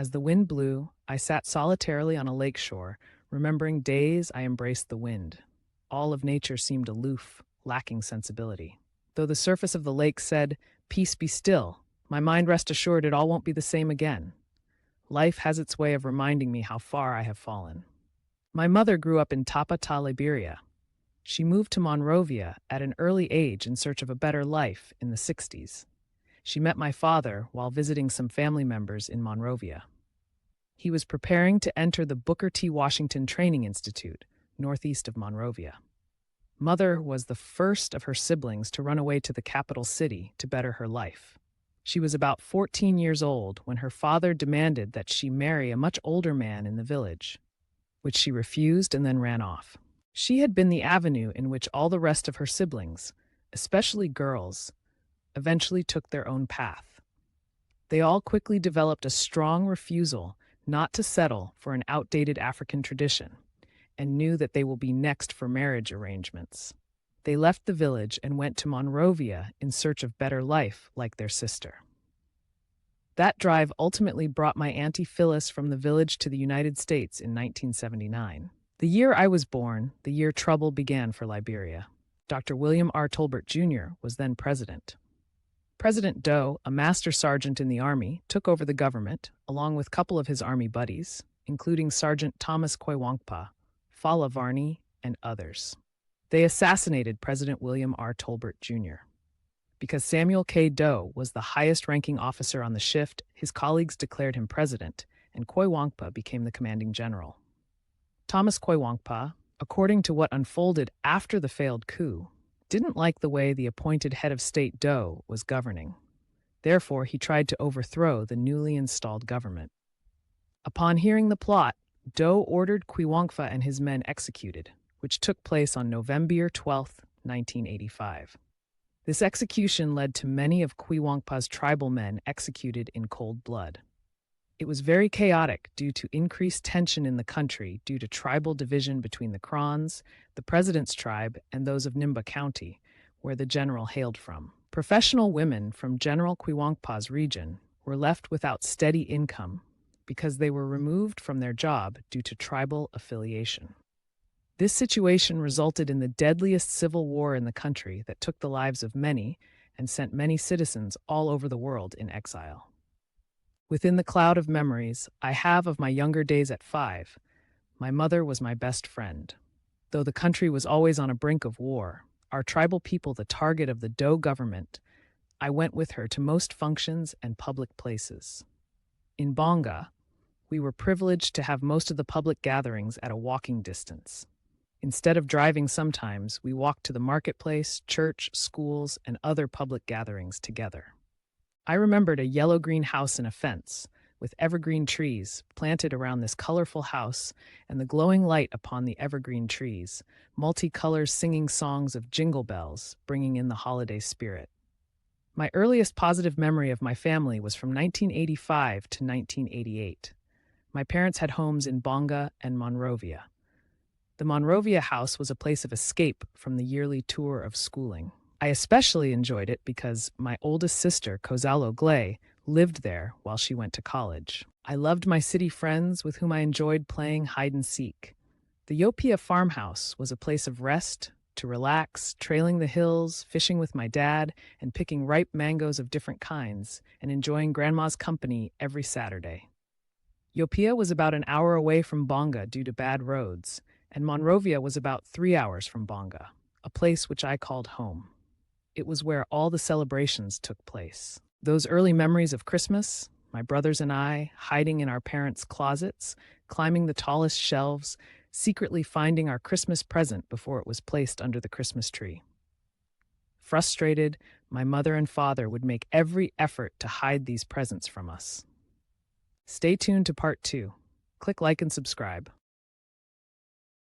As the wind blew, I sat solitarily on a lake shore, remembering days I embraced the wind. All of nature seemed aloof, lacking sensibility. Though the surface of the lake said, "Peace be still," my mind rest assured it all won't be the same again. Life has its way of reminding me how far I have fallen. My mother grew up in Tapata, Liberia. She moved to Monrovia at an early age in search of a better life in the 60s. She met my father while visiting some family members in Monrovia. He was preparing to enter the Booker T. Washington Training Institute, northeast of Monrovia. Mother was the first of her siblings to run away to the capital city to better her life. She was about 14 years old when her father demanded that she marry a much older man in the village, which she refused and then ran off. She had been the avenue in which all the rest of her siblings, especially girls, eventually took their own path. They all quickly developed a strong refusal not to settle for an outdated African tradition, and knew that they will be next for marriage arrangements. They left the village and went to Monrovia in search of better life like their sister. That drive ultimately brought my Auntie Phyllis from the village to the United States in 1979. The year I was born, the year trouble began for Liberia. Dr. William R. Tolbert Jr. was then president. President Doe, a master sergeant in the Army, took over the government, along with a couple of his Army buddies, including Sergeant Thomas Kwewankpa, Fala Varney, and others. They assassinated President William R. Tolbert Jr. Because Samuel K. Doe was the highest-ranking officer on the shift, his colleagues declared him president, and Kwewankpa became the commanding general. Thomas Kwewankpa, according to what unfolded after the failed coup, didn't like the way the appointed head of state Doe was governing. Therefore, he tried to overthrow the newly installed government. Upon hearing the plot, Doe ordered Kwewankpa and his men executed, which took place on November 12, 1985. This execution led to many of Kwewankpa's tribal men executed in cold blood. It was very chaotic due to increased tension in the country due to tribal division between the Krans, the president's tribe, and those of Nimba County, where the general hailed from. Professional women from General Kwewankpa's region were left without steady income because they were removed from their job due to tribal affiliation. This situation resulted in the deadliest civil war in the country that took the lives of many and sent many citizens all over the world in exile. Within the cloud of memories I have of my younger days at 5, my mother was my best friend. Though the country was always on a brink of war, our tribal people the target of the Doe government, I went with her to most functions and public places. In Bonga, we were privileged to have most of the public gatherings at a walking distance. Instead of driving sometimes, we walked to the marketplace, church, schools, and other public gatherings together. I remembered a yellow-green house and a fence, with evergreen trees planted around this colorful house and the glowing light upon the evergreen trees, multicolors singing songs of jingle bells, bringing in the holiday spirit. My earliest positive memory of my family was from 1985 to 1988. My parents had homes in Bonga and Monrovia. The Monrovia house was a place of escape from the yearly tour of schooling. I especially enjoyed it because my oldest sister, Kozalo Glay, lived there while she went to college. I loved my city friends with whom I enjoyed playing hide-and-seek. The Yopia farmhouse was a place of rest, to relax, trailing the hills, fishing with my dad, and picking ripe mangoes of different kinds, and enjoying Grandma's company every Saturday. Yopia was about an hour away from Bonga due to bad roads, and Monrovia was about 3 hours from Bonga, a place which I called home. It was where all the celebrations took place. Those early memories of Christmas, my brothers and I hiding in our parents' closets, climbing the tallest shelves, secretly finding our Christmas present before it was placed under the Christmas tree. Frustrated, my mother and father would make every effort to hide these presents from us. Stay tuned to part 2. Click like and subscribe.